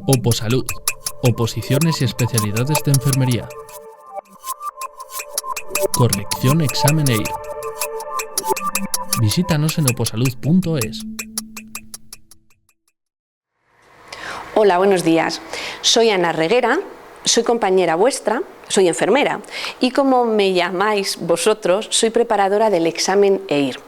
Oposalud, oposiciones y especialidades de enfermería. Corrección examen EIR. Visítanos en oposalud.es. Hola, buenos días. Soy Ana Reguera, soy compañera vuestra, soy enfermera y como me llamáis vosotros, soy preparadora del examen EIR.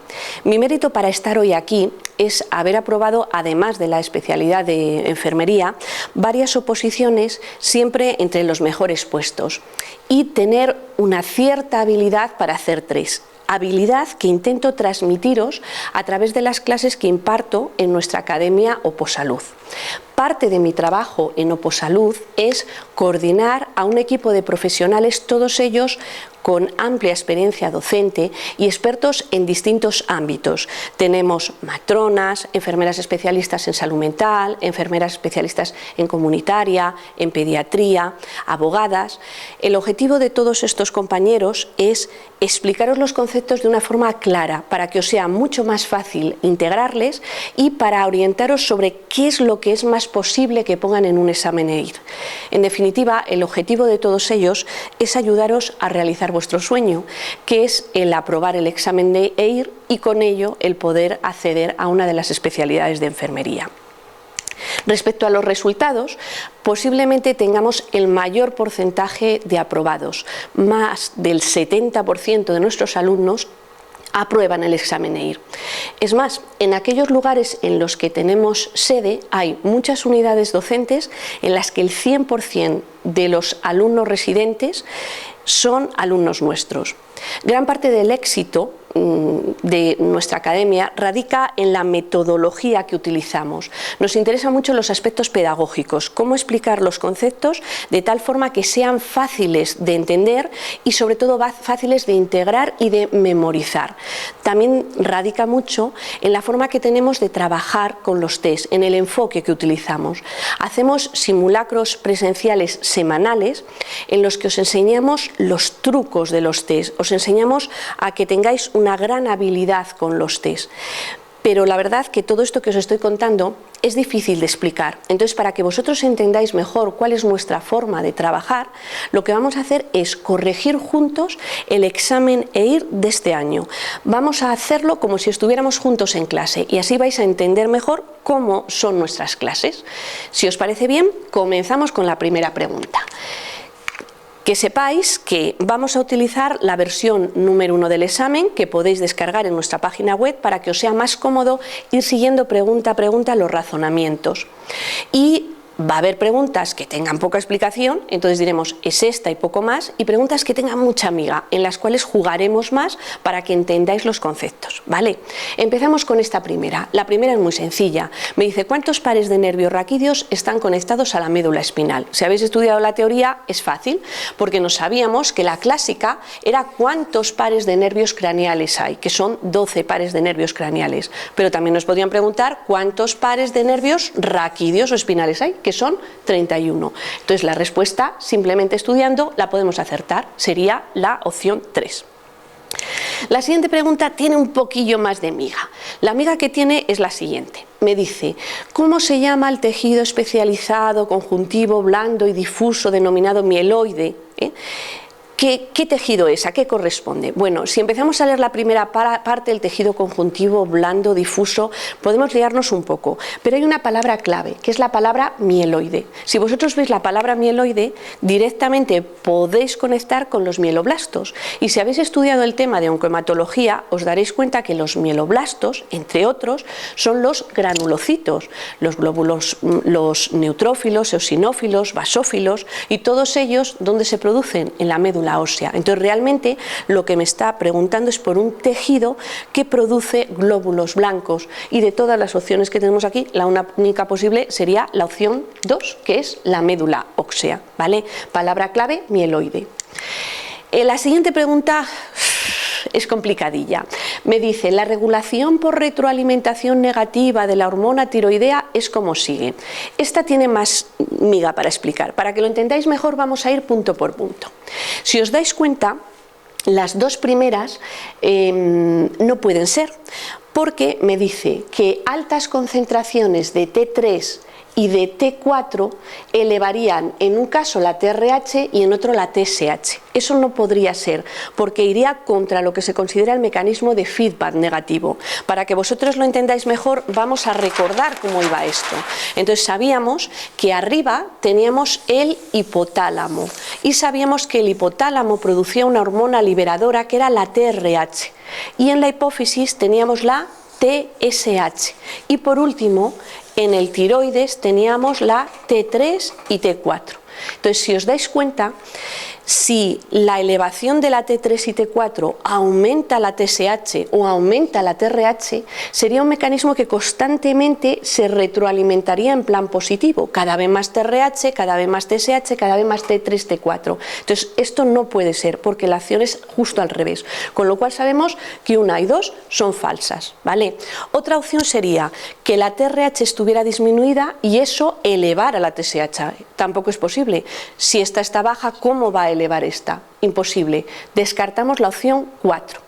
Mi mérito para estar hoy aquí es haber aprobado, además de la especialidad de enfermería, varias oposiciones siempre entre los mejores puestos y tener una cierta habilidad para hacer 3. Habilidad que intento transmitiros a través de las clases que imparto en nuestra academia Oposalud. Parte de mi trabajo en Oposalud es coordinar a un equipo de profesionales, todos ellos con amplia experiencia docente y expertos en distintos ámbitos. Tenemos matronas, enfermeras especialistas en salud mental, enfermeras especialistas en comunitaria, en pediatría, abogadas. El objetivo de todos estos compañeros es explicaros los conceptos de una forma clara para que os sea mucho más fácil integrarles y para orientaros sobre qué es lo que es más posible que pongan en un examen EIR. En definitiva, el objetivo de todos ellos es ayudaros a realizar vuestro sueño, que es el aprobar el examen de EIR y con ello el poder acceder a una de las especialidades de enfermería. Respecto a los resultados, posiblemente tengamos el mayor porcentaje de aprobados, más del 70% de nuestros alumnos aprueban el examen EIR. Es más, en aquellos lugares en los que tenemos sede hay muchas unidades docentes en las que el 100% de los alumnos residentes son alumnos nuestros. Gran parte del éxito de nuestra academia radica en la metodología que utilizamos. Nos interesan mucho los aspectos pedagógicos, cómo explicar los conceptos de tal forma que sean fáciles de entender y sobre todo fáciles de integrar y de memorizar. También radica mucho en la forma que tenemos de trabajar con los test, en el enfoque que utilizamos. Hacemos simulacros presenciales semanales en los que os enseñamos los trucos de los test, os enseñamos a que tengáis una gran habilidad con los test. Pero la verdad que todo esto que os estoy contando es difícil de explicar. Entonces, para que vosotros entendáis mejor cuál es nuestra forma de trabajar, lo que vamos a hacer es corregir juntos el examen EIR de este año. Vamos a hacerlo como si estuviéramos juntos en clase y así vais a entender mejor cómo son nuestras clases. Si os parece bien, comenzamos con la primera pregunta. Que sepáis que vamos a utilizar la versión número 1 del examen que podéis descargar en nuestra página web para que os sea más cómodo ir siguiendo pregunta a pregunta los razonamientos. Y va a haber preguntas que tengan poca explicación, entonces diremos es esta y poco más, y preguntas que tengan mucha miga, en las cuales jugaremos más para que entendáis los conceptos, ¿vale? Empezamos con esta primera. La primera es muy sencilla. Me dice, ¿cuántos pares de nervios raquídeos están conectados a la médula espinal? Si habéis estudiado la teoría, es fácil, porque nos sabíamos que la clásica era cuántos pares de nervios craneales hay, que son 12 pares de nervios craneales, pero también nos podían preguntar cuántos pares de nervios raquídeos o espinales hay, que son 31. Entonces la respuesta, simplemente estudiando, la podemos acertar, sería la opción 3. La siguiente pregunta tiene un poquillo más de miga. La miga que tiene es la siguiente. Me dice, ¿cómo se llama el tejido especializado, conjuntivo, blando y difuso denominado mieloide? ¿Qué tejido es? ¿A qué corresponde? Bueno, si empezamos a leer la primera parte del tejido conjuntivo, blando, difuso, podemos liarnos un poco, pero hay una palabra clave, que es la palabra mieloide. Si vosotros veis la palabra mieloide, directamente podéis conectar con los mieloblastos, y si habéis estudiado el tema de oncohematología, os daréis cuenta que los mieloblastos, entre otros, son los granulocitos, los glóbulos, los neutrófilos, eosinófilos, basófilos, y todos ellos, ¿dónde se producen? En la médula ósea. Entonces realmente lo que me está preguntando es por un tejido que produce glóbulos blancos, y de todas las opciones que tenemos aquí, la única posible sería la opción 2, que es la médula ósea, ¿vale? Palabra clave, mieloide. La siguiente pregunta es complicadilla. Me dice, la regulación por retroalimentación negativa de la hormona tiroidea es como sigue. Esta tiene más miga para explicar. Para que lo entendáis mejor vamos a ir punto por punto. Si os dais cuenta, las dos primeras no pueden ser, porque me dice que altas concentraciones de T3 y de T4 elevarían en un caso la TRH y en otro la TSH. Eso no podría ser, porque iría contra lo que se considera el mecanismo de feedback negativo. Para que vosotros lo entendáis mejor, vamos a recordar cómo iba esto. Entonces sabíamos que arriba teníamos el hipotálamo y sabíamos que el hipotálamo producía una hormona liberadora que era la TRH, y en la hipófisis teníamos la TSH, y por último en el tiroides teníamos la T3 y T4. Entonces, si os dais cuenta, si la elevación de la T3 y T4 aumenta la TSH o aumenta la TRH, sería un mecanismo que constantemente se retroalimentaría en plan positivo, cada vez más TRH, cada vez más TSH, cada vez más T3, T4. Entonces, esto no puede ser, porque la acción es justo al revés, con lo cual sabemos que 1 y 2 son falsas, ¿vale? Otra opción sería que la TRH estuviera disminuida y eso elevara la TSH. Tampoco es posible. Si esta está baja, ¿cómo va a elevar esta? Imposible. Descartamos la opción 4.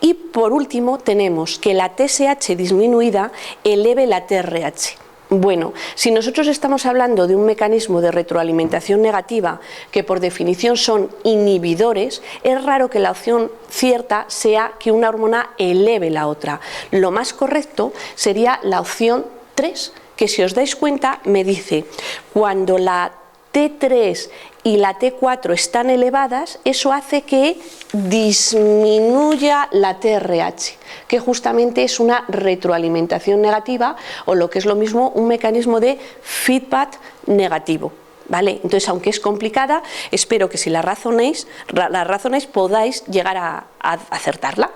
Y por último tenemos que la TSH disminuida eleve la TRH. Bueno, si nosotros estamos hablando de un mecanismo de retroalimentación negativa que por definición son inhibidores, es raro que la opción cierta sea que una hormona eleve la otra. Lo más correcto sería la opción 3, que si os dais cuenta me dice cuando la T3 y la T4 están elevadas, eso hace que disminuya la TRH, que justamente es una retroalimentación negativa, o lo que es lo mismo, un mecanismo de feedback negativo. ¿Vale? Entonces, aunque es complicada, espero que si la razonéis podáis llegar a acertarla.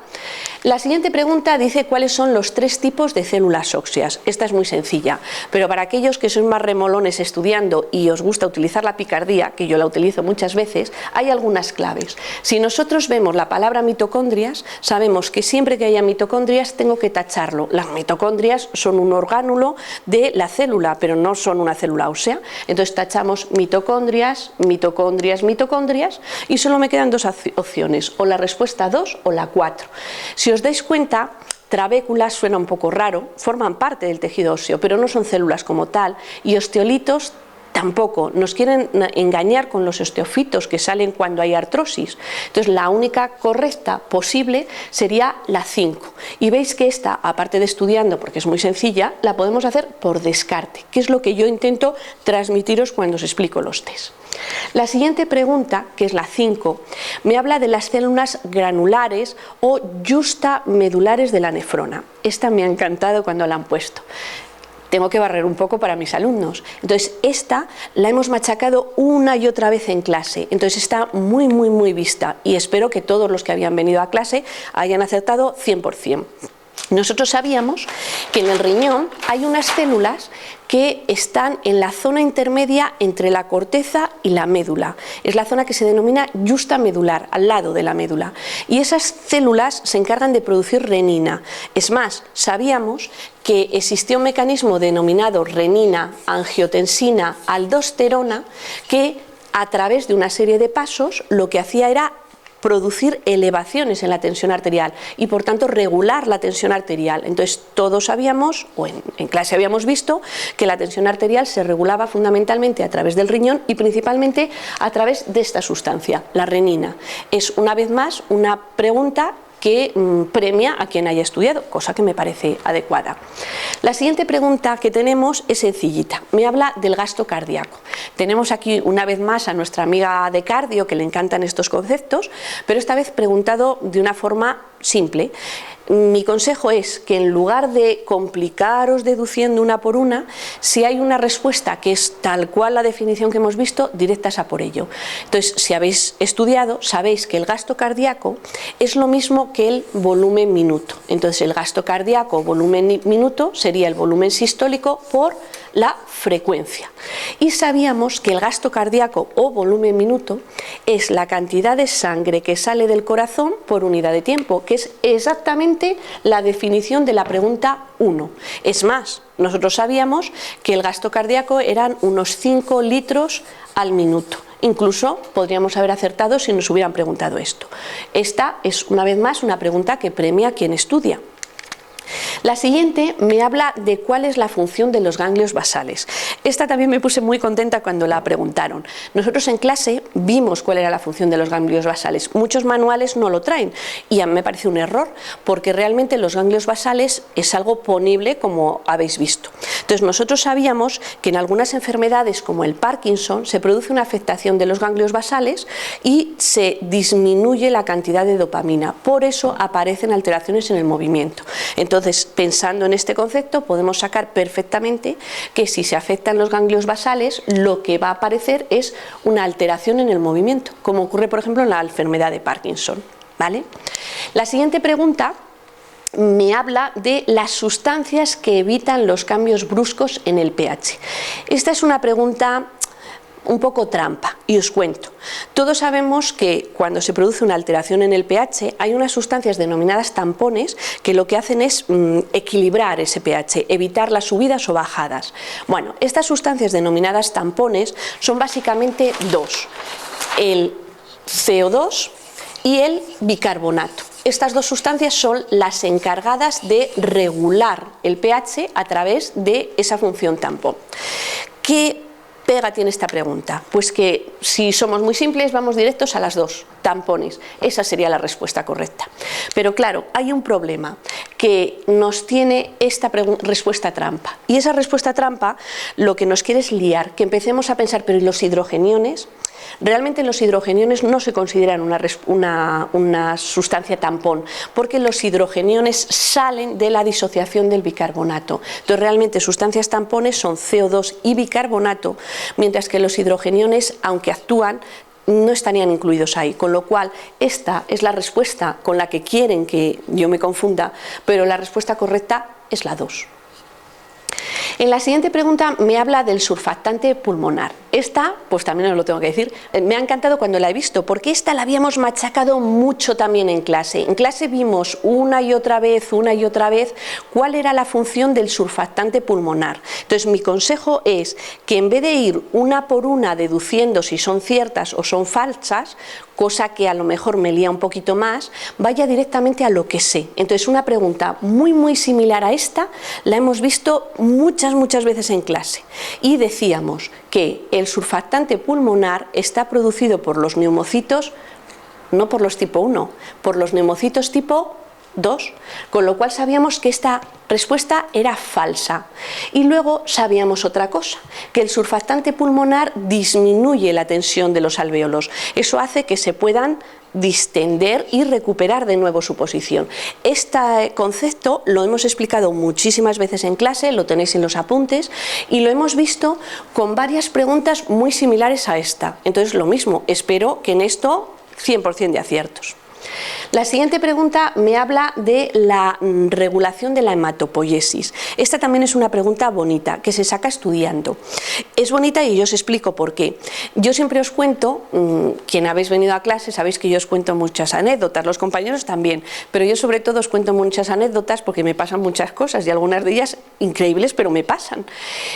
La siguiente pregunta dice cuáles son los 3 tipos de células óseas. Esta es muy sencilla, pero para aquellos que sois más remolones estudiando y os gusta utilizar la picardía, que yo la utilizo muchas veces, hay algunas claves. Si nosotros vemos la palabra mitocondrias, sabemos que siempre que haya mitocondrias tengo que tacharlo. Las mitocondrias son un orgánulo de la célula, pero no son una célula ósea. Entonces tachamos mitocondrias, mitocondrias, mitocondrias, y solo me quedan 2 opciones, o la respuesta 2 o la 4. Si os dais cuenta, trabéculas suena un poco raro, forman parte del tejido óseo, pero no son células como tal, y osteolitos tampoco. Nos quieren engañar con los osteofitos que salen cuando hay artrosis. Entonces, la única correcta posible sería la 5. Y veis que esta, aparte de estudiando, porque es muy sencilla, la podemos hacer por descarte, que es lo que yo intento transmitiros cuando os explico los test. La siguiente pregunta, que es la 5, me habla de las células granulares o justamedulares de la nefrona. Esta me ha encantado cuando la han puesto. Tengo que barrer un poco para mis alumnos. Entonces, esta la hemos machacado una y otra vez en clase. Entonces, está muy vista y espero que todos los que habían venido a clase hayan acertado 100%. Nosotros sabíamos que en el riñón hay unas células que están en la zona intermedia entre la corteza y la médula. Es la zona que se denomina justamedular, al lado de la médula. Y esas células se encargan de producir renina. Es más, sabíamos que existía un mecanismo denominado renina-angiotensina-aldosterona que a través de una serie de pasos lo que hacía era producir elevaciones en la tensión arterial y por tanto regular la tensión arterial. Entonces todos sabíamos, o en clase habíamos visto, que la tensión arterial se regulaba fundamentalmente a través del riñón y principalmente a través de esta sustancia, la renina. Es una vez más una pregunta que premia a quien haya estudiado, cosa que me parece adecuada. La siguiente pregunta que tenemos es sencillita, me habla del gasto cardíaco. Tenemos aquí una vez más a nuestra amiga de cardio que le encantan estos conceptos, pero esta vez preguntado de una forma simple. Mi consejo es que en lugar de complicaros deduciendo una por una, si hay una respuesta que es tal cual la definición que hemos visto, directas a por ello. Entonces, si habéis estudiado, sabéis que el gasto cardíaco es lo mismo que el volumen minuto. Entonces, el gasto cardíaco volumen minuto sería el volumen sistólico por la frecuencia. Y sabíamos que el gasto cardíaco o volumen minuto es la cantidad de sangre que sale del corazón por unidad de tiempo, que es exactamente la definición de la pregunta 1. Es más, nosotros sabíamos que el gasto cardíaco eran unos 5 litros al minuto. Incluso podríamos haber acertado si nos hubieran preguntado esto. Esta es una vez más una pregunta que premia a quien estudia. La siguiente me habla de cuál es la función de los ganglios basales. Esta también me puse muy contenta cuando la preguntaron. Nosotros en clase vimos cuál era la función de los ganglios basales. Muchos manuales no lo traen y a mí me parece un error porque realmente los ganglios basales es algo ponible, como habéis visto. Entonces nosotros sabíamos que en algunas enfermedades como el Parkinson se produce una afectación de los ganglios basales y se disminuye la cantidad de dopamina. Por eso aparecen alteraciones en el movimiento. Entonces, pensando en este concepto, podemos sacar perfectamente que si se afectan los ganglios basales, lo que va a aparecer es una alteración en el movimiento, como ocurre, por ejemplo, en la enfermedad de Parkinson, ¿vale? La siguiente pregunta me habla de las sustancias que evitan los cambios bruscos en el pH. Esta es una pregunta un poco trampa y os cuento. Todos sabemos que cuando se produce una alteración en el pH hay unas sustancias denominadas tampones que lo que hacen es equilibrar ese pH, evitar las subidas o bajadas. Bueno, estas sustancias denominadas tampones son básicamente dos, el CO2 y el bicarbonato. Estas dos sustancias son las encargadas de regular el pH a través de esa función tampón. ¿Qué pega tiene esta pregunta? Pues que si somos muy simples vamos directos a las dos, tampones. Esa sería la respuesta correcta. Pero claro, hay un problema que nos tiene esta respuesta trampa. Y esa respuesta trampa lo que nos quiere es liar, que empecemos a pensar, pero ¿y los hidrogeniones? Realmente los hidrogeniones no se consideran una sustancia tampón, porque los hidrogeniones salen de la disociación del bicarbonato. Entonces realmente sustancias tampones son CO2 y bicarbonato, mientras que los hidrogeniones, aunque actúan, no estarían incluidos ahí, con lo cual esta es la respuesta con la que quieren que yo me confunda, pero la respuesta correcta es la 2. En la siguiente pregunta me habla del surfactante pulmonar. Esta, pues también os lo tengo que decir, me ha encantado cuando la he visto, porque esta la habíamos machacado mucho también en clase. En clase vimos una y otra vez, cuál era la función del surfactante pulmonar. Entonces mi consejo es que en vez de ir una por una deduciendo si son ciertas o son falsas, cosa que a lo mejor me lía un poquito más, vaya directamente a lo que sé. Entonces una pregunta muy similar a esta la hemos visto muchas veces en clase y decíamos que el surfactante pulmonar está producido por los neumocitos, no por los tipo 1, por los neumocitos tipo 2, con lo cual sabíamos que esta respuesta era falsa. Y luego sabíamos otra cosa, que el surfactante pulmonar disminuye la tensión de los alvéolos. Eso hace que se puedan distender y recuperar de nuevo su posición. Este concepto lo hemos explicado muchísimas veces en clase, lo tenéis en los apuntes, y lo hemos visto con varias preguntas muy similares a esta. Entonces lo mismo, espero que en esto 100% de aciertos. La siguiente pregunta me habla de la regulación de la hematopoiesis. Esta también es una pregunta bonita, que se saca estudiando. Es bonita y yo os explico por qué. Yo siempre os cuento, quien habéis venido a clase sabéis que yo os cuento muchas anécdotas, los compañeros también, pero yo sobre todo os cuento muchas anécdotas porque me pasan muchas cosas y algunas de ellas increíbles, pero me pasan.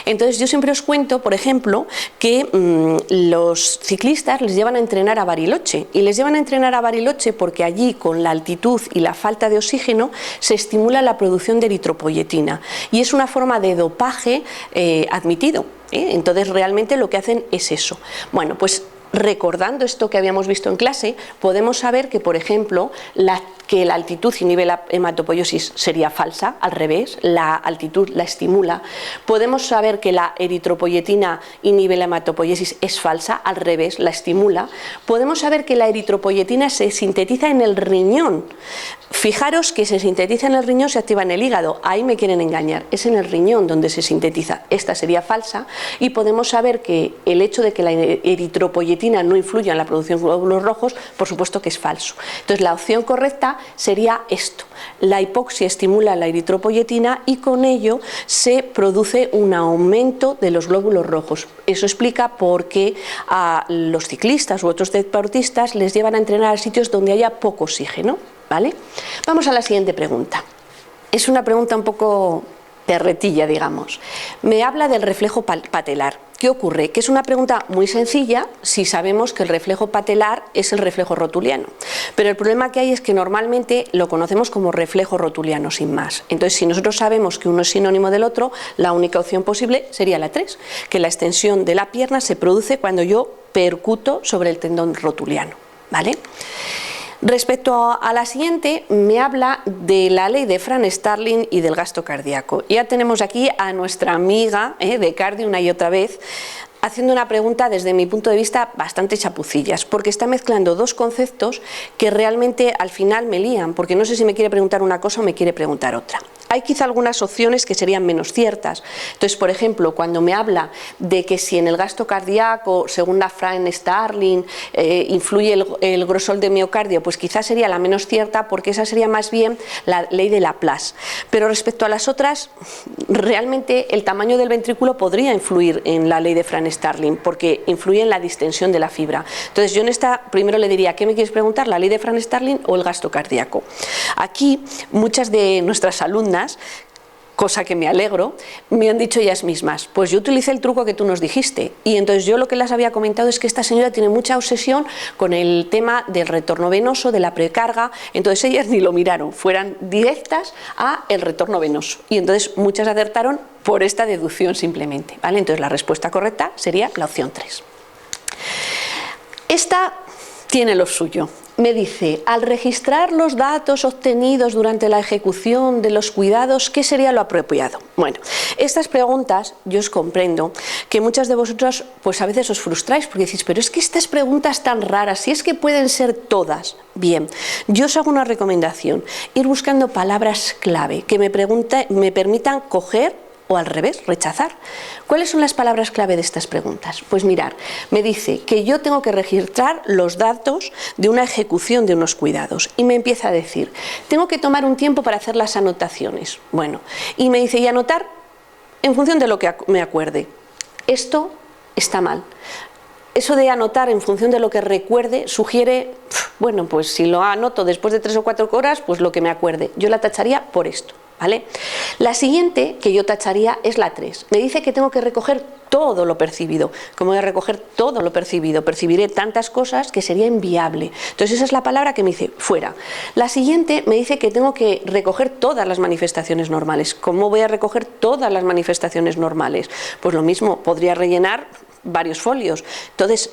Entonces yo siempre os cuento, por ejemplo, que los ciclistas les llevan a entrenar a Bariloche, y les llevan a entrenar a Bariloche porque allí, con la altitud y la falta de oxígeno, se estimula la producción de eritropoyetina y es una forma de dopaje admitido. Entonces realmente lo que hacen es eso. Bueno, pues recordando esto que habíamos visto en clase, podemos saber que, por ejemplo, que la altitud inhibe la hematopoiesis sería falsa, al revés, la altitud la estimula. Podemos saber que la eritropoyetina inhibe la hematopoiesis, es falsa, al revés, la estimula. Podemos saber que la eritropoyetina se sintetiza en el riñón. Fijaros que se sintetiza en el riñón, se activa en el hígado, ahí me quieren engañar, es en el riñón donde se sintetiza, esta sería falsa. Y podemos saber que el hecho de que la eritropoyetina no influya en la producción de glóbulos rojos, por supuesto que es falso. Entonces la opción correcta sería esto: la hipoxia estimula la eritropoyetina y con ello se produce un aumento de los glóbulos rojos. Eso explica por qué a los ciclistas u otros deportistas les llevan a entrenar a sitios donde haya poco oxígeno, ¿vale? Vamos a la siguiente pregunta. Es una pregunta un poco perretilla, digamos. Me habla del reflejo patelar. ¿Qué ocurre? Que es una pregunta muy sencilla si sabemos que el reflejo patelar es el reflejo rotuliano. Pero el problema que hay es que normalmente lo conocemos como reflejo rotuliano sin más. Entonces, si nosotros sabemos que uno es sinónimo del otro, la única opción posible sería la 3, que la extensión de la pierna se produce cuando yo percuto sobre el tendón rotuliano, ¿vale? Respecto a la siguiente, me habla de la ley de Frank-Starling y del gasto cardíaco. Ya tenemos aquí a nuestra amiga de cardio una y otra vez, haciendo una pregunta desde mi punto de vista bastante chapucillas, porque está mezclando dos conceptos que realmente al final me lían, porque no sé si me quiere preguntar una cosa o me quiere preguntar otra. Hay quizá algunas opciones que serían menos ciertas. Entonces, por ejemplo, cuando me habla de que si en el gasto cardíaco, según la Frank-Starling, influye el grosor de miocardio, pues quizás sería la menos cierta, porque esa sería más bien la ley de Laplace. Pero respecto a las otras, realmente el tamaño del ventrículo podría influir en la ley de Frank-Starling, porque influye en la distensión de la fibra. Entonces, yo en esta primero le diría, ¿qué me quieres preguntar? ¿La ley de Frank-Starling o el gasto cardíaco? Aquí, muchas de nuestras alumnas, cosa que me alegro, me han dicho ellas mismas, pues yo utilicé el truco que tú nos dijiste, y entonces yo lo que les había comentado es que esta señora tiene mucha obsesión con el tema del retorno venoso, de la precarga, entonces ellas ni lo miraron, fueran directas a el retorno venoso, y entonces muchas acertaron por esta deducción simplemente, ¿vale? Entonces la respuesta correcta sería la opción 3. Esta tiene lo suyo. Me dice, al registrar los datos obtenidos durante la ejecución de los cuidados, ¿qué sería lo apropiado? Bueno, estas preguntas yo os comprendo que muchas de vosotras pues a veces os frustráis porque decís, pero es que estas preguntas tan raras, si es que pueden ser todas. Bien, yo os hago una recomendación, ir buscando palabras clave que me permitan coger o al revés, rechazar. ¿Cuáles son las palabras clave de estas preguntas? Pues mirar, me dice que yo tengo que registrar los datos de una ejecución de unos cuidados y me empieza a decir, tengo que tomar un tiempo para hacer las anotaciones. Bueno, y me dice, y anotar en función de lo que me acuerde. Esto está mal. Eso de anotar en función de lo que recuerde sugiere, bueno, pues si lo anoto después de 3 o 4 horas, pues lo que me acuerde. Yo la tacharía por esto. ¿Vale? La siguiente que yo tacharía es la 3. Me dice que tengo que recoger todo lo percibido. ¿Cómo voy a recoger todo lo percibido? Percibiré tantas cosas que sería inviable. Entonces esa es la palabra que me dice fuera. La siguiente me dice que tengo que recoger todas las manifestaciones normales. ¿Cómo voy a recoger todas las manifestaciones normales? Pues lo mismo, podría rellenar varios folios. Entonces,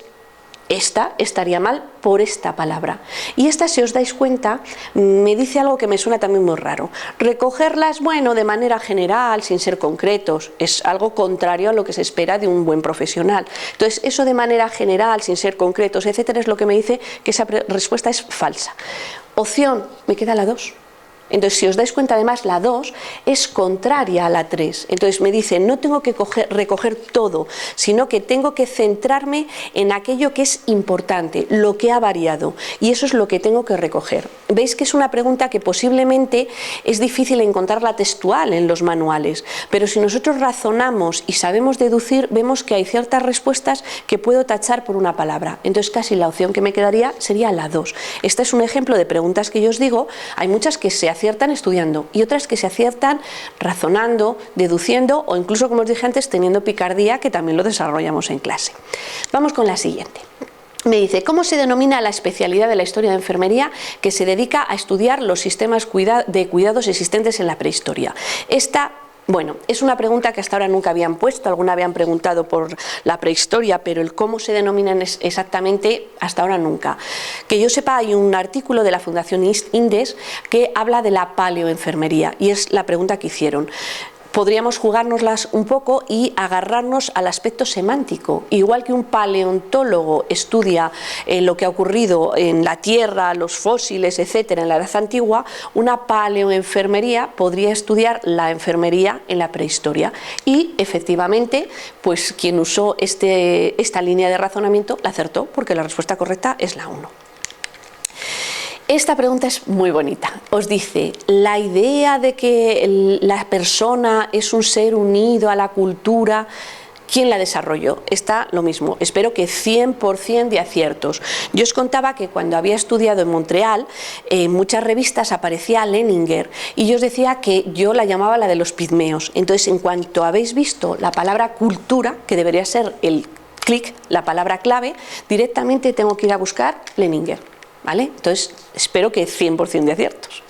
esta estaría mal por esta palabra. Y esta, si os dais cuenta, me dice algo que me suena también muy raro. Recogerlas, bueno, de manera general, sin ser concretos, es algo contrario a lo que se espera de un buen profesional. Entonces, eso de manera general, sin ser concretos, etcétera, es lo que me dice que esa respuesta es falsa. Opción, me queda la 2. Entonces, si os dais cuenta, además, la 2 es contraria a la 3. Entonces, me dice, no tengo que recoger todo, sino que tengo que centrarme en aquello que es importante, lo que ha variado. Y eso es lo que tengo que recoger. Veis que es una pregunta que posiblemente es difícil encontrarla textual en los manuales, pero si nosotros razonamos y sabemos deducir, vemos que hay ciertas respuestas que puedo tachar por una palabra. Entonces, casi la opción que me quedaría sería la 2. Este es un ejemplo de preguntas que yo os digo. Hay muchas que se aciertan estudiando y otras que se aciertan razonando, deduciendo o incluso, como os dije antes, teniendo picardía, que también lo desarrollamos en clase. Vamos con la siguiente. Me dice, ¿cómo se denomina la especialidad de la historia de enfermería que se dedica a estudiar los sistemas de cuidados existentes en la prehistoria? Esta, bueno, es una pregunta que hasta ahora nunca habían puesto, alguna habían preguntado por la prehistoria, pero el cómo se denominan exactamente hasta ahora nunca. Que yo sepa, hay un artículo de la Fundación Indes que habla de la paleoenfermería y es la pregunta que hicieron. Podríamos jugárnoslas un poco y agarrarnos al aspecto semántico. Igual que un paleontólogo estudia lo que ha ocurrido en la Tierra, los fósiles, etcétera, en la Edad Antigua, una paleoenfermería podría estudiar la enfermería en la prehistoria. Y efectivamente, pues quien usó esta línea de razonamiento la acertó, porque la respuesta correcta es la 1. Esta pregunta es muy bonita. Os dice, la idea de que la persona es un ser unido a la cultura, ¿Quién la desarrolló? Está lo mismo, espero que 100% de aciertos. Yo os contaba que cuando había estudiado en Montreal, en muchas revistas aparecía Leninger y yo os decía que yo la llamaba la de los pigmeos. Entonces, en cuanto habéis visto la palabra cultura, que debería ser el clic, la palabra clave, directamente tengo que ir a buscar Leninger, ¿vale? Entonces, espero que 100% de aciertos.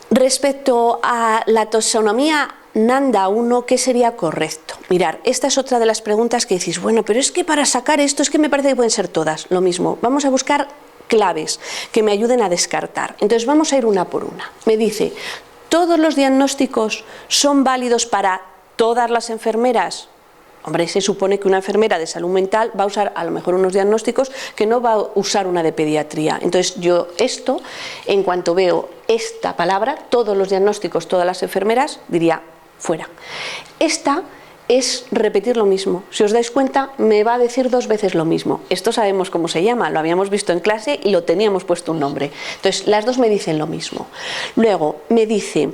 Respecto a la taxonomía Nanda 1, ¿qué sería correcto? Mirar, esta es otra de las preguntas que decís, bueno, pero es que para sacar esto, es que me parece que pueden ser todas, lo mismo. Vamos a buscar claves que me ayuden a descartar. Entonces vamos a ir una por una. Me dice, ¿todos los diagnósticos son válidos para todas las enfermeras? Hombre, se supone que una enfermera de salud mental va a usar a lo mejor unos diagnósticos que no va a usar una de pediatría. Entonces yo esto, en cuanto veo esta palabra, todos los diagnósticos, todas las enfermeras, diría fuera. Esta es repetir lo mismo. Si os dais cuenta, me va a decir 2 veces lo mismo. Esto sabemos cómo se llama, lo habíamos visto en clase y lo teníamos puesto un nombre. Entonces, las dos me dicen lo mismo. Luego, me dice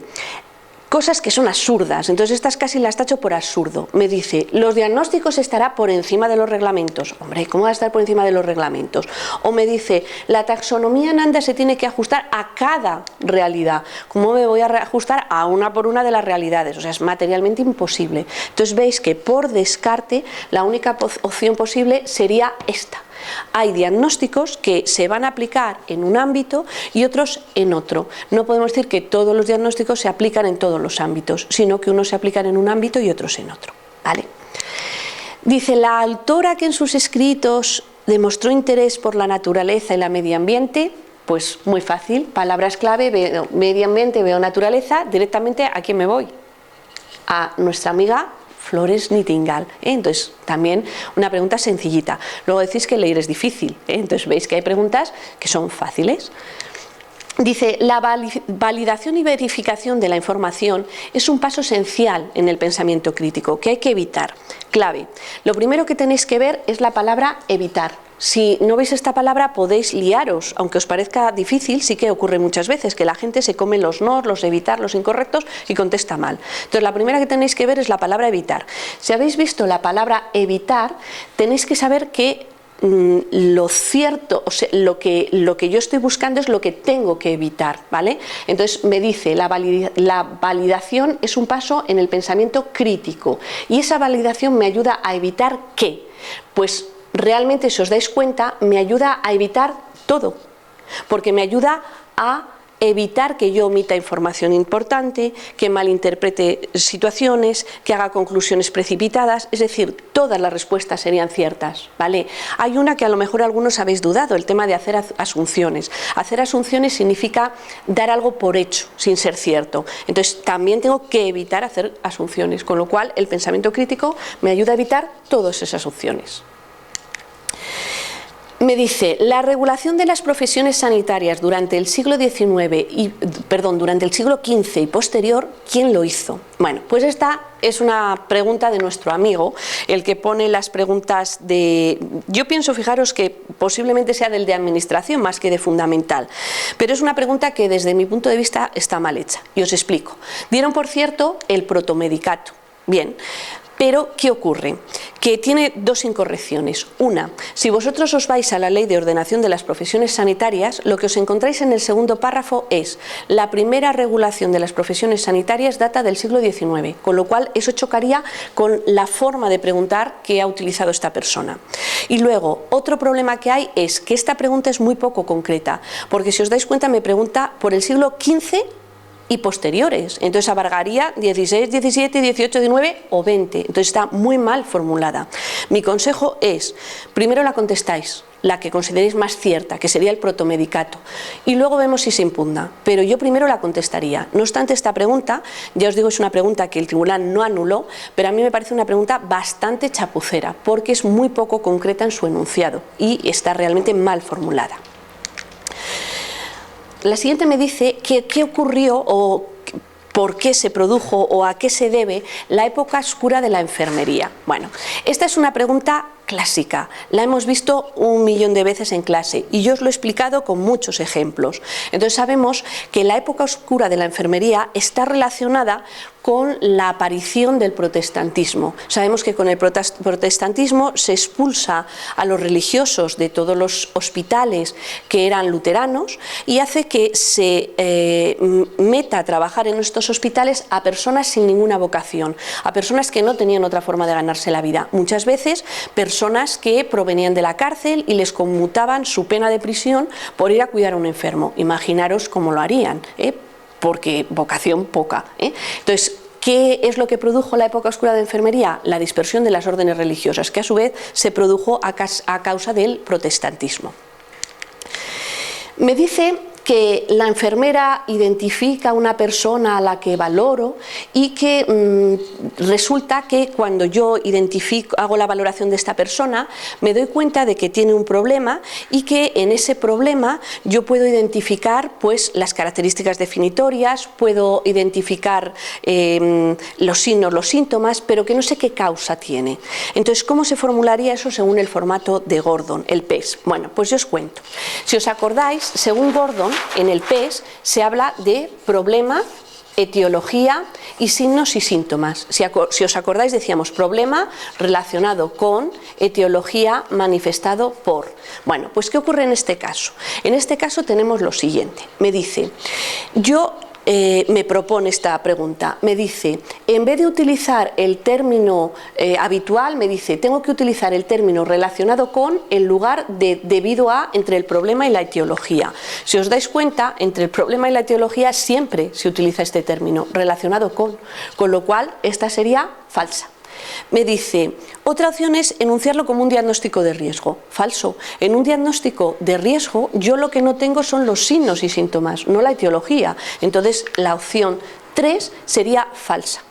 cosas que son absurdas, entonces estas casi las tacho por absurdo. Me dice, los diagnósticos estará por encima de los reglamentos. Hombre, ¿cómo va a estar por encima de los reglamentos? O me dice, la taxonomía Nanda se tiene que ajustar a cada realidad. ¿Cómo me voy a ajustar a una por una de las realidades? O sea, es materialmente imposible. Entonces veis que por descarte la única opción posible sería esta. Hay diagnósticos que se van a aplicar en un ámbito y otros en otro. No podemos decir que todos los diagnósticos se aplican en todos los ámbitos, sino que unos se aplican en un ámbito y otros en otro. ¿Vale? Dice, la autora que en sus escritos demostró interés por la naturaleza y el medio ambiente, pues muy fácil, palabras clave, veo medio ambiente, veo naturaleza, directamente ¿a quién me voy? A nuestra amiga Florence Nightingale, Entonces, también una pregunta sencillita. Luego decís que leer es difícil, Entonces veis que hay preguntas que son fáciles. Dice, la validación y verificación de la información es un paso esencial en el pensamiento crítico que hay que evitar. Clave. Lo primero que tenéis que ver es la palabra evitar. Si no veis esta palabra podéis liaros, aunque os parezca difícil, sí que ocurre muchas veces que la gente se come los no, los evitar, los incorrectos y contesta mal. Entonces la primera que tenéis que ver es la palabra evitar. Si habéis visto la palabra evitar, tenéis que saber que lo cierto, o sea, lo que yo estoy buscando es lo que tengo que evitar, ¿vale? Entonces me dice, la validación es un paso en el pensamiento crítico y esa validación me ayuda a evitar ¿qué? Pues realmente, si os dais cuenta, me ayuda a evitar todo, porque me ayuda a evitar que yo omita información importante, que malinterprete situaciones, que haga conclusiones precipitadas, es decir, todas las respuestas serían ciertas, ¿vale? Hay una que a lo mejor algunos habéis dudado, el tema de hacer asunciones. Hacer asunciones significa dar algo por hecho, sin ser cierto. Entonces, también tengo que evitar hacer asunciones, con lo cual el pensamiento crítico me ayuda a evitar todas esas opciones. Me dice, la regulación de las profesiones sanitarias durante el siglo durante el siglo XV y posterior, ¿quién lo hizo? Bueno, pues esta es una pregunta de nuestro amigo, el que pone las preguntas de... Yo pienso, fijaros, que posiblemente sea del de administración más que de fundamental, pero es una pregunta que desde mi punto de vista está mal hecha, y os explico. Dieron, por cierto, el protomedicato. Bien. Pero, ¿qué ocurre? Que tiene 2 incorrecciones. Una, si vosotros os vais a la Ley de Ordenación de las Profesiones Sanitarias, lo que os encontráis en el segundo párrafo es la primera regulación de las profesiones sanitarias data del siglo XIX, con lo cual eso chocaría con la forma de preguntar que ha utilizado esta persona. Y luego, otro problema que hay es que esta pregunta es muy poco concreta, porque si os dais cuenta me pregunta por el siglo XV y posteriores, entonces abarcaría 16, 17, 18, 19 o 20, entonces está muy mal formulada. Mi consejo es, primero la contestáis, la que consideréis más cierta, que sería el protomedicato, y luego vemos si se impugna, pero yo primero la contestaría. No obstante, esta pregunta, ya os digo, es una pregunta que el tribunal no anuló, pero a mí me parece una pregunta bastante chapucera, porque es muy poco concreta en su enunciado y está realmente mal formulada. La siguiente me dice que qué ocurrió o por qué se produjo o a qué se debe la época oscura de la enfermería. Bueno, esta es una pregunta clásica, la hemos visto 1.000.000 de veces en clase y yo os lo he explicado con muchos ejemplos. Entonces sabemos que la época oscura de la enfermería está relacionada con la aparición del protestantismo. Sabemos que con el protestantismo se expulsa a los religiosos de todos los hospitales que eran luteranos y hace que se meta a trabajar en estos hospitales a personas sin ninguna vocación, a personas que no tenían otra forma de ganarse la vida. Muchas veces personas que provenían de la cárcel y les conmutaban su pena de prisión por ir a cuidar a un enfermo. Imaginaros cómo lo harían, porque vocación poca. Entonces, ¿qué es lo que produjo la época oscura de enfermería? La dispersión de las órdenes religiosas, que a su vez se produjo a causa del protestantismo. Me dice que la enfermera identifica a una persona a la que valoro y que resulta que cuando yo hago la valoración de esta persona, me doy cuenta de que tiene un problema y que en ese problema yo puedo identificar pues las características definitorias, puedo identificar los signos, los síntomas, pero que no sé qué causa tiene. Entonces, ¿cómo se formularía eso según el formato de Gordon, el PES? Bueno, pues yo os cuento. Si os acordáis, según Gordon, en el PES se habla de problema, etiología y signos y síntomas. Si os acordáis, decíamos problema relacionado con, etiología manifestado por. Bueno, pues ¿qué ocurre en este caso? En este caso tenemos lo siguiente. Me dice, me propone esta pregunta, me dice, en vez de utilizar el término habitual, me dice, tengo que utilizar el término relacionado con en lugar de debido a, entre el problema y la etiología. Si os dais cuenta, entre el problema y la etiología siempre se utiliza este término, relacionado con lo cual esta sería falsa. Me dice, otra opción es enunciarlo como un diagnóstico de riesgo. Falso. En un diagnóstico de riesgo yo lo que no tengo son los signos y síntomas, no la etiología. Entonces la opción 3 sería falsa.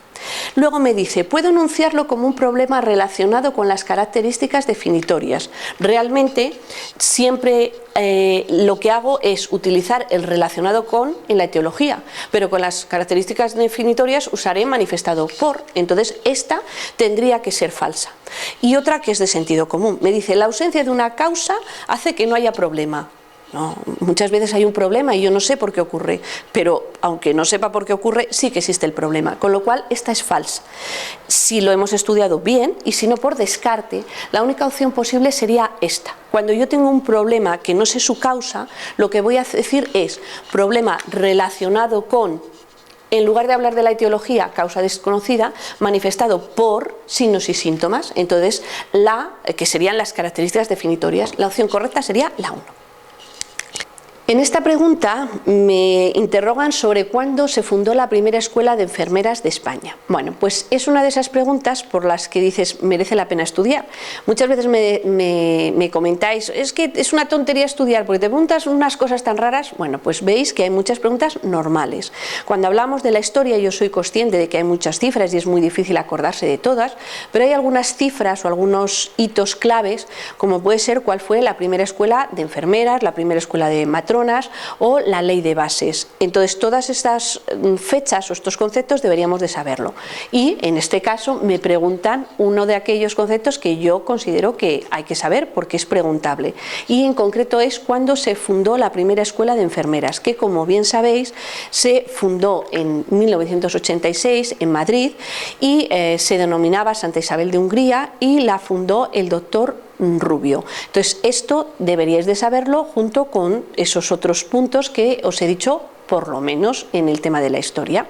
Luego me dice, puedo enunciarlo como un problema relacionado con las características definitorias. Realmente siempre lo que hago es utilizar el relacionado con en la etiología, pero con las características definitorias usaré manifestado por. Entonces esta tendría que ser falsa. Y otra que es de sentido común. Me dice, la ausencia de una causa hace que no haya problema. No, muchas veces hay un problema y yo no sé por qué ocurre, pero aunque no sepa por qué ocurre, sí que existe el problema, con lo cual esta es falsa. Si lo hemos estudiado bien y si no por descarte, la única opción posible sería esta. Cuando yo tengo un problema que no sé su causa, lo que voy a decir es problema relacionado con, en lugar de hablar de la etiología, causa desconocida, manifestado por signos y síntomas. Entonces, que serían las características definitorias, la opción correcta sería la 1. En esta pregunta me interrogan sobre cuándo se fundó la primera escuela de enfermeras de España. Bueno, pues es una de esas preguntas por las que dices, merece la pena estudiar. Muchas veces me comentáis, es que es una tontería estudiar porque te preguntas unas cosas tan raras. Bueno, pues veis que hay muchas preguntas normales. Cuando hablamos de la historia, yo soy consciente de que hay muchas cifras y es muy difícil acordarse de todas, pero hay algunas cifras o algunos hitos claves, como puede ser cuál fue la primera escuela de enfermeras, la primera escuela de matronas, o la ley de bases. Entonces todas estas fechas o estos conceptos deberíamos de saberlo y en este caso me preguntan uno de aquellos conceptos que yo considero que hay que saber porque es preguntable y en concreto es cuándo se fundó la primera escuela de enfermeras, que como bien sabéis se fundó en 1986 en Madrid y se denominaba Santa Isabel de Hungría y la fundó el doctor Rubio. Entonces esto deberíais de saberlo junto con esos otros puntos que os he dicho por lo menos en el tema de la historia.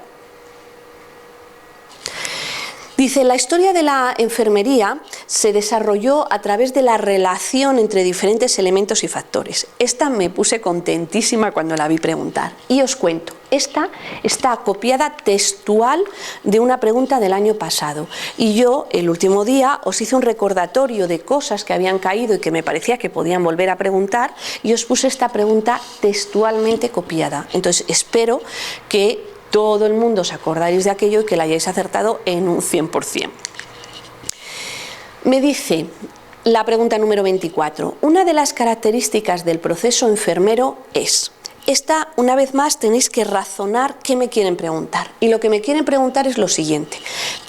Dice, la historia de la enfermería se desarrolló a través de la relación entre diferentes elementos y factores. Esta me puse contentísima cuando la vi preguntar y os cuento. Esta está copiada textual de una pregunta del año pasado y yo el último día os hice un recordatorio de cosas que habían caído y que me parecía que podían volver a preguntar y os puse esta pregunta textualmente copiada. Entonces espero que todo el mundo os acordáis de aquello y que la hayáis acertado en un 100%. Me dice la pregunta número 24. Una de las características del proceso enfermero es esta, una vez más, tenéis que razonar qué me quieren preguntar. Y lo que me quieren preguntar es lo siguiente.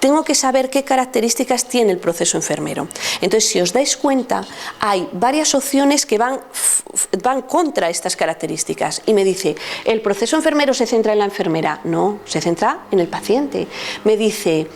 Tengo que saber qué características tiene el proceso enfermero. Entonces, si os dais cuenta, hay varias opciones que van contra estas características. Y me dice, ¿el proceso enfermero se centra en la enfermera? No, se centra en el paciente. Me dice,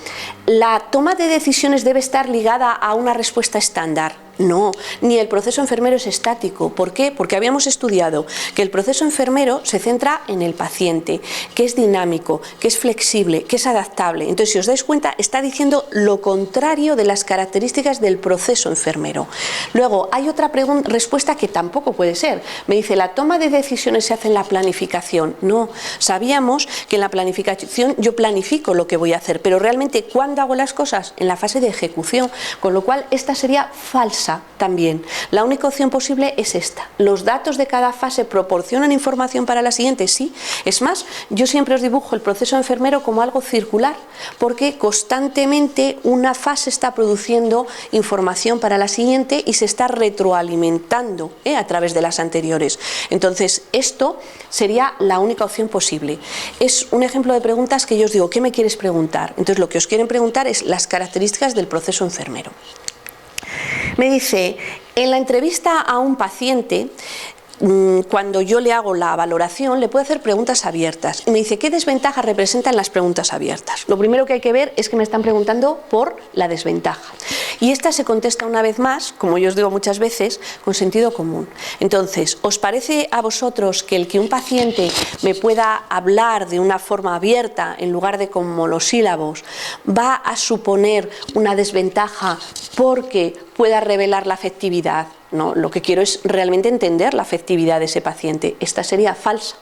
¿la toma de decisiones debe estar ligada a una respuesta estándar? No, ni el proceso enfermero es estático. ¿Por qué? Porque habíamos estudiado que el proceso enfermero se centra en el paciente, que es dinámico, que es flexible, que es adaptable. Entonces, si os dais cuenta, está diciendo lo contrario de las características del proceso enfermero. Luego, hay otra respuesta que tampoco puede ser. Me dice, ¿la toma de decisiones se hace en la planificación? No, sabíamos que en la planificación yo planifico lo que voy a hacer, pero realmente, ¿cuándo hago las cosas? En la fase de ejecución, con lo cual esta sería falsa también. La única opción posible es esta. ¿Los datos de cada fase proporcionan información para la siguiente? Sí. Es más, yo siempre os dibujo el proceso enfermero como algo circular, porque constantemente una fase está produciendo información para la siguiente y se está retroalimentando a través de las anteriores. Entonces, esto sería la única opción posible. Es un ejemplo de preguntas que yo os digo, ¿qué me quieres preguntar? Entonces, lo que os quieren preguntar es las características del proceso enfermero. Me dice, en la entrevista a un paciente, cuando yo le hago la valoración, le puedo hacer preguntas abiertas. Y me dice, ¿qué desventajas representan las preguntas abiertas? Lo primero que hay que ver es que me están preguntando por la desventaja. Y esta se contesta una vez más, como yo os digo muchas veces, con sentido común. Entonces, ¿os parece a vosotros que el que un paciente me pueda hablar de una forma abierta en lugar de con monosílabos va a suponer una desventaja porque pueda revelar la afectividad? No, lo que quiero es realmente entender la afectividad de ese paciente. Esta sería falsa.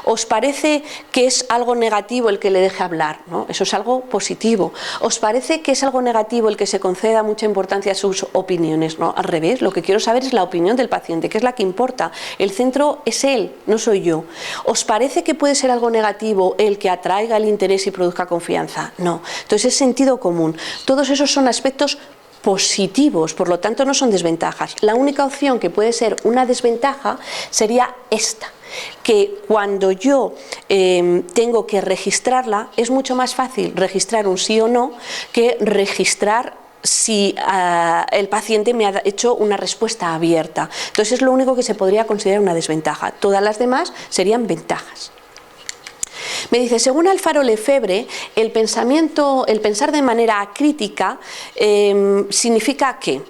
¿Os parece que es algo negativo el que le deje hablar? ¿No? Eso es algo positivo. ¿Os parece que es algo negativo el que se conceda mucha importancia a sus opiniones? No, al revés. Lo que quiero saber es la opinión del paciente, que es la que importa. El centro es él, no soy yo. ¿Os parece que puede ser algo negativo el que atraiga el interés y produzca confianza? No. Entonces es sentido común. Todos esos son aspectos positivos, por lo tanto no son desventajas. La única opción que puede ser una desventaja sería esta, que cuando yo tengo que registrarla, es mucho más fácil registrar un sí o no que registrar si el paciente me ha hecho una respuesta abierta. Entonces es lo único que se podría considerar una desventaja. Todas las demás serían ventajas. Me dice, según Alfaro Lefebvre, el pensar de manera crítica significa que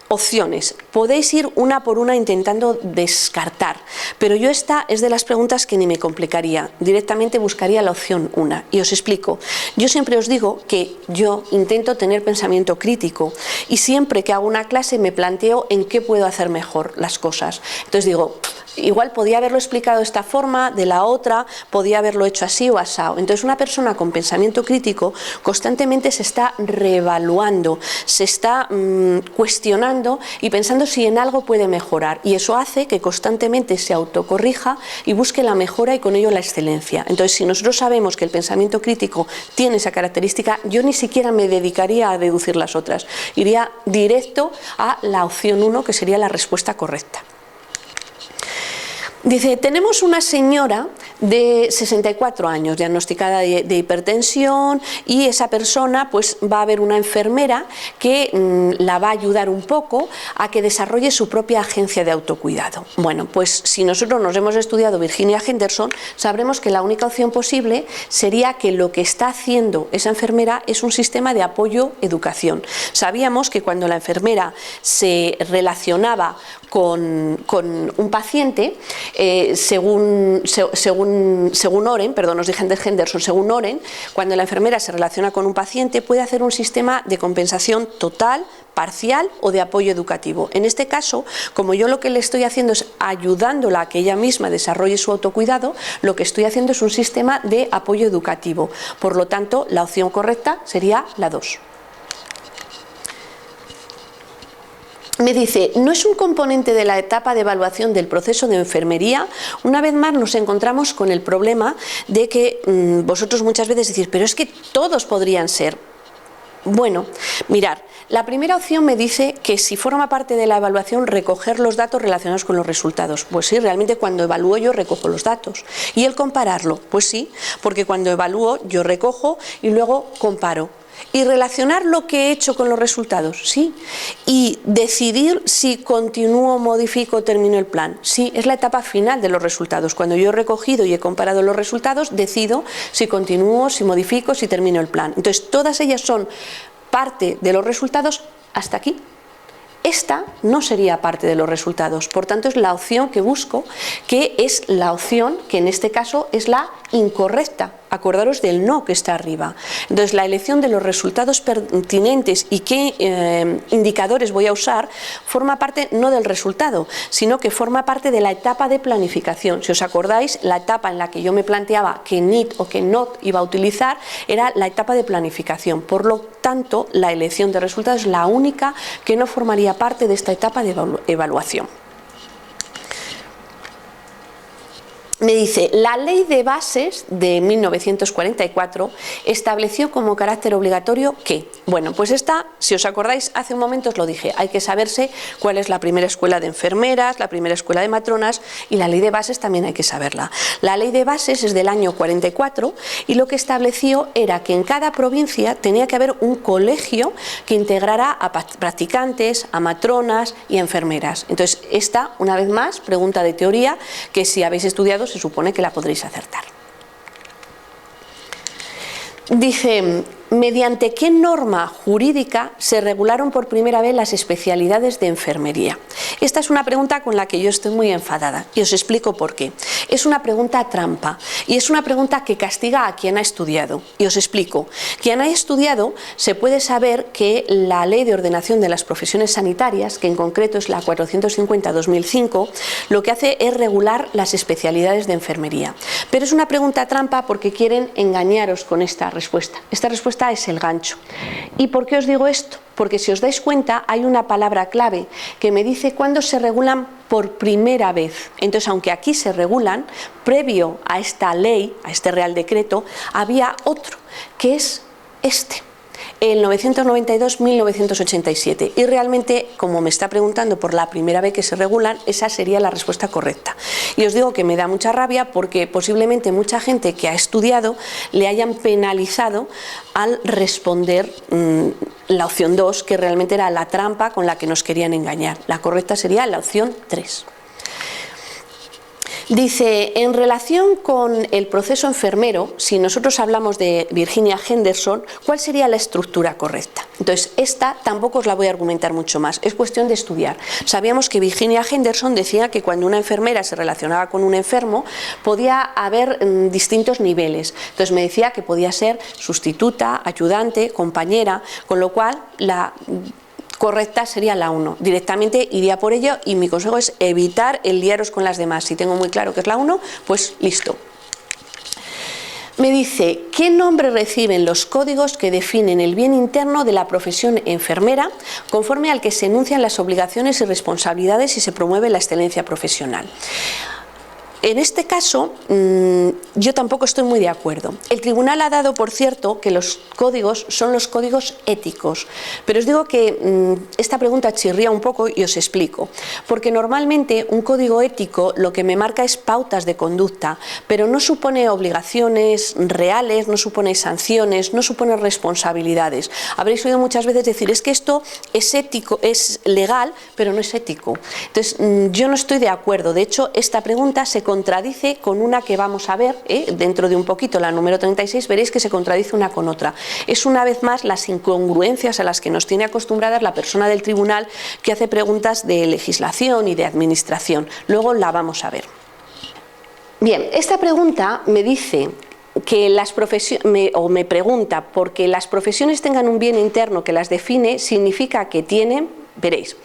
opciones, podéis ir una por una intentando descartar, pero yo esta es de las preguntas que ni me complicaría, directamente buscaría la opción 1 y os explico. Yo siempre os digo que yo intento tener pensamiento crítico y siempre que hago una clase me planteo en qué puedo hacer mejor las cosas. Entonces digo, igual podía haberlo explicado de esta forma, de la otra, podía haberlo hecho así o asado. Entonces una persona con pensamiento crítico constantemente se está reevaluando, se está cuestionando y pensando si en algo puede mejorar, y eso hace que constantemente se autocorrija y busque la mejora y con ello la excelencia. Entonces, si nosotros sabemos que el pensamiento crítico tiene esa característica, yo ni siquiera me dedicaría a deducir las otras, iría directo a la opción 1, que sería la respuesta correcta. Dice, tenemos una señora de 64 años diagnosticada de hipertensión y esa persona pues va a ver una enfermera que la va a ayudar un poco a que desarrolle su propia agencia de autocuidado. Bueno, pues si nosotros nos hemos estudiado Virginia Henderson, sabremos que la única opción posible sería que lo que está haciendo esa enfermera es un sistema de apoyo-educación. Sabíamos que cuando la enfermera se relacionaba con un paciente, según Oren, perdón, nos dije antes Henderson, según Oren, cuando la enfermera se relaciona con un paciente puede hacer un sistema de compensación total, parcial o de apoyo educativo. En este caso, como yo lo que le estoy haciendo es ayudándola a que ella misma desarrolle su autocuidado, lo que estoy haciendo es un sistema de apoyo educativo. Por lo tanto, la opción correcta sería la 2. Me dice, ¿no es un componente de la etapa de evaluación del proceso de enfermería? Una vez más nos encontramos con el problema de que vosotros muchas veces decís, pero es que todos podrían ser. Bueno, mirar, la primera opción me dice que si forma parte de la evaluación recoger los datos relacionados con los resultados. Pues sí, realmente cuando evalúo yo recojo los datos. ¿Y el compararlo? Pues sí, porque cuando evalúo yo recojo y luego comparo. ¿Y relacionar lo que he hecho con los resultados? Sí. ¿Y decidir si continúo, modifico o termino el plan? Sí, es la etapa final de los resultados. Cuando yo he recogido y he comparado los resultados, decido si continúo, si modifico, si termino el plan. Entonces, todas ellas son parte de los resultados hasta aquí. Esta no sería parte de los resultados, por tanto es la opción que busco, que es la opción que en este caso es la incorrecta. Acordaros del no que está arriba. Entonces la elección de los resultados pertinentes y qué indicadores voy a usar forma parte no del resultado, sino que forma parte de la etapa de planificación. Si os acordáis, la etapa en la que yo me planteaba que need o que not iba a utilizar era la etapa de planificación. Por lo tanto, la elección de resultados es la única que no formaría parte de esta etapa de evaluación. Me dice, la Ley de Bases de 1944 estableció como carácter obligatorio que, bueno, pues esta, si os acordáis, hace un momento os lo dije, hay que saberse cuál es la primera escuela de enfermeras, la primera escuela de matronas y la Ley de Bases también hay que saberla. La Ley de Bases es del año 44 y lo que estableció era que en cada provincia tenía que haber un colegio que integrara a practicantes, a matronas y a enfermeras. Entonces, esta, una vez más, pregunta de teoría que si habéis estudiado se supone que la podréis acertar. Dice, ¿mediante qué norma jurídica se regularon por primera vez las especialidades de enfermería? Esta es una pregunta con la que yo estoy muy enfadada y os explico por qué. Es una pregunta trampa y es una pregunta que castiga a quien ha estudiado. Y os explico. Quien ha estudiado se puede saber que la Ley de Ordenación de las Profesiones Sanitarias, que en concreto es la 450/2005, lo que hace es regular las especialidades de enfermería. Pero es una pregunta trampa porque quieren engañaros con esta respuesta. Esta respuesta es el gancho. ¿Y por qué os digo esto? Porque si os dais cuenta hay una palabra clave que me dice cuándo se regulan por primera vez. Entonces, aunque aquí se regulan, previo a esta ley, a este Real Decreto, había otro, que es este, el 992-1987. Y realmente, como me está preguntando por la primera vez que se regulan, esa sería la respuesta correcta. Y os digo que me da mucha rabia porque posiblemente mucha gente que ha estudiado le hayan penalizado al responder la opción 2, que realmente era la trampa con la que nos querían engañar. La correcta sería la opción 3. Dice, en relación con el proceso enfermero, si nosotros hablamos de Virginia Henderson, ¿cuál sería la estructura correcta? Entonces, esta tampoco os la voy a argumentar mucho más, es cuestión de estudiar. Sabíamos que Virginia Henderson decía que cuando una enfermera se relacionaba con un enfermo, podía haber distintos niveles. Entonces, me decía que podía ser sustituta, ayudante, compañera, con lo cual la correcta sería la 1. Directamente iría por ello y mi consejo es evitar el liaros con las demás. Si tengo muy claro que es la 1, pues listo. Me dice, ¿qué nombre reciben los códigos que definen el bien interno de la profesión enfermera conforme al que se enuncian las obligaciones y responsabilidades y se promueve la excelencia profesional? En este caso, yo tampoco estoy muy de acuerdo. El tribunal ha dado, por cierto, que los códigos son los códigos éticos, pero os digo que esta pregunta chirría un poco y os explico. Porque normalmente un código ético lo que me marca es pautas de conducta, pero no supone obligaciones reales, no supone sanciones, no supone responsabilidades. Habréis oído muchas veces decir, es que esto es ético, es legal, pero no es ético. Entonces, yo no estoy de acuerdo. De hecho, esta pregunta se contradice con una que vamos a ver dentro de un poquito, la número 36, veréis que se contradice una con otra. Es una vez más las incongruencias a las que nos tiene acostumbradas la persona del tribunal que hace preguntas de legislación y de administración. Luego la vamos a ver. Bien, esta pregunta me dice que las profesiones, me pregunta, porque las profesiones tengan un bien interno que las define, significa que tienen. Veréis,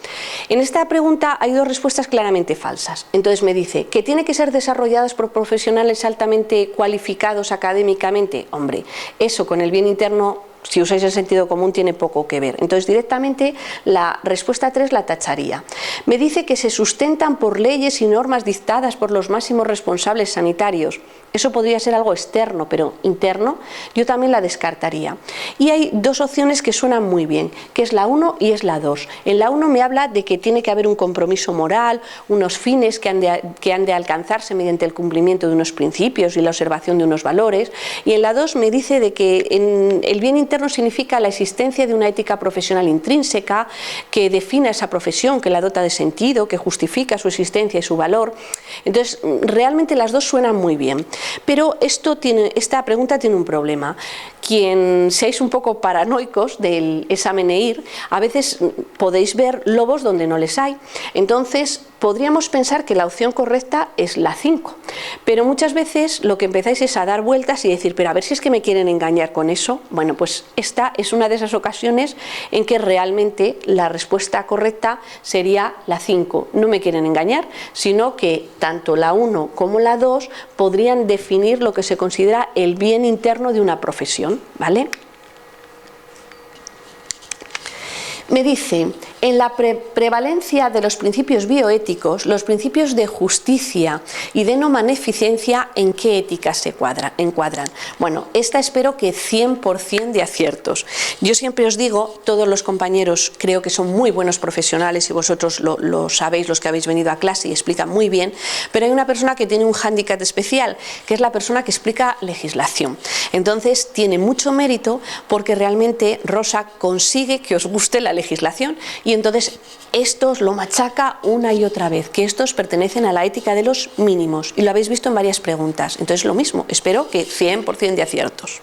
en esta pregunta hay dos respuestas claramente falsas. Entonces me dice que tiene que ser desarrolladas por profesionales altamente cualificados académicamente. Hombre, eso con el bien interno Si usáis el sentido común tiene poco que ver. Entonces directamente la respuesta 3 la tacharía. Me dice que se sustentan por leyes y normas dictadas por los máximos responsables sanitarios. Eso podría ser algo externo, pero interno yo también la descartaría. Y hay dos opciones que suenan muy bien, que es la 1 y es la 2. En la 1 me habla de que tiene que haber un compromiso moral, unos fines que han de alcanzarse mediante el cumplimiento de unos principios y la observación de unos valores. Y en la 2 me dice de que el bien interno significa la existencia de una ética profesional intrínseca que defina esa profesión, que la dota de sentido, que justifica su existencia y su valor. Entonces, realmente las dos suenan muy bien. Pero esta pregunta tiene un problema. Quien seáis un poco paranoicos del examen EIR, a veces podéis ver lobos donde no les hay. Entonces, podríamos pensar que la opción correcta es la 5. Pero muchas veces lo que empezáis es a dar vueltas y decir, pero a ver si es que me quieren engañar con eso. Bueno, pues esta es una de esas ocasiones en que realmente la respuesta correcta sería la 5. No me quieren engañar, sino que tanto la 1 como la 2 podrían definir lo que se considera el bien interno de una profesión, ¿vale? Me dice, en la prevalencia de los principios bioéticos, los principios de justicia y de no maleficencia, ¿en qué éticas se encuadran? Bueno, esta espero que 100% de aciertos. Yo siempre os digo, todos los compañeros creo que son muy buenos profesionales y vosotros lo sabéis, los que habéis venido a clase y explican muy bien, pero hay una persona que tiene un hándicap especial, que es la persona que explica legislación. Entonces tiene mucho mérito porque realmente Rosa consigue que os guste la legislación y entonces esto os lo machaca una y otra vez, que estos pertenecen a la ética de los mínimos y lo habéis visto en varias preguntas. Entonces lo mismo, espero que 100% de aciertos.